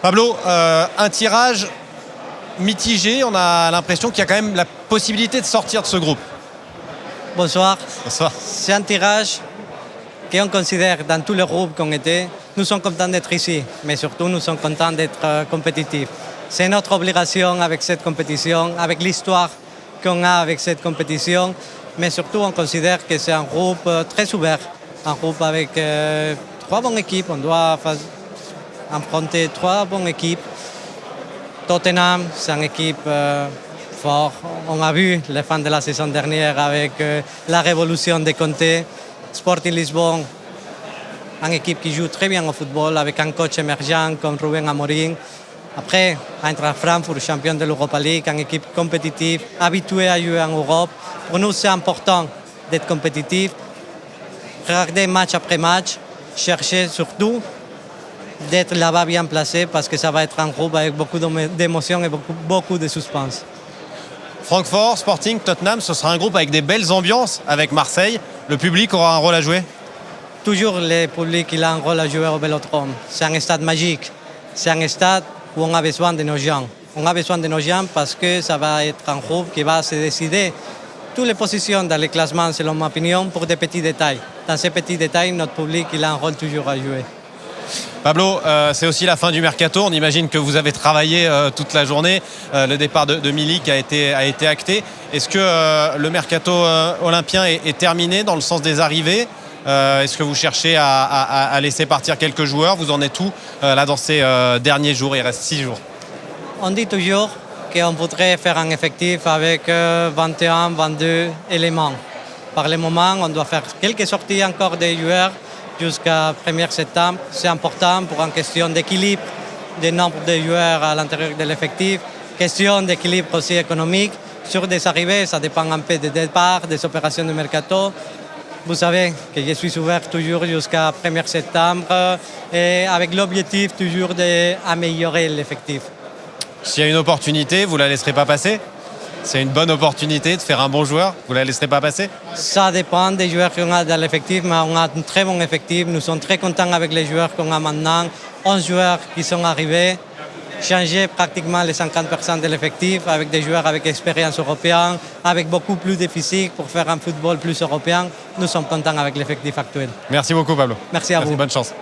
Pablo, un tirage mitigé, on a l'impression qu'il y a quand même la possibilité de sortir de ce groupe. Bonsoir. Bonsoir. C'est un tirage qu'on considère dans tous les groupes qu'on était. Nous sommes contents d'être ici, mais surtout nous sommes contents d'être compétitifs. C'est notre obligation avec cette compétition, avec l'histoire qu'on a avec cette compétition, mais surtout on considère que c'est un groupe très ouvert, un groupe avec trois bonnes équipes. On doit affronter trois bonnes équipes. Tottenham, c'est une équipe forte. On a vu les fins de la saison dernière avec la révolution de Conte. Sporting Lisbonne, une équipe qui joue très bien au football avec un coach émergent comme Ruben Amorim. Après, Eintracht Frankfurt, champion de l'Europa League, une équipe compétitive, habituée à jouer en Europe. Pour nous, c'est important d'être compétitif, regarder match après match, chercher surtout d'être là-bas bien placé parce que ça va être un groupe avec beaucoup d'émotions et beaucoup de suspense. Francfort, Sporting, Tottenham, ce sera un groupe avec des belles ambiances avec Marseille. Le public aura un rôle à jouer? Toujours le public il a un rôle à jouer au Vélodrome. C'est un stade magique. C'est un stade où on a besoin de nos gens. On a besoin de nos gens parce que ça va être un groupe qui va se décider toutes les positions dans les classements, selon ma opinion, pour des petits détails. Dans ces petits détails, notre public il a un rôle toujours à jouer. Pablo, c'est aussi la fin du mercato. On imagine que vous avez travaillé toute la journée. Le départ de Milik a été acté. Est-ce que le mercato olympien est terminé dans le sens des arrivées? Est-ce que vous cherchez à laisser partir quelques joueurs? Vous en êtes où là dans ces derniers jours? Il reste 6 jours. On dit toujours qu'on voudrait faire un effectif avec 21, 22 éléments. Par le moment, on doit faire quelques sorties encore des joueurs jusqu'à 1er septembre. C'est important pour une question d'équilibre du nombre de joueurs à l'intérieur de l'effectif, question d'équilibre aussi économique. Sur des arrivées, ça dépend un peu des départs, des opérations de mercato. Vous savez que je suis ouvert toujours jusqu'à 1er septembre et avec l'objectif toujours d'améliorer l'effectif. S'il y a une opportunité, vous ne la laisserez pas passer? C'est une bonne opportunité de faire un bon joueur, vous ne la laisserez pas passer? Ça dépend des joueurs qu'on a dans l'effectif, mais on a un très bon effectif. Nous sommes très contents avec les joueurs qu'on a maintenant. 11 joueurs qui sont arrivés, changer pratiquement les 50% de l'effectif avec des joueurs avec expérience européenne, avec beaucoup plus de physique pour faire un football plus européen. Nous sommes contents avec l'effectif actuel. Merci beaucoup Pablo. Merci à vous. Bonne chance.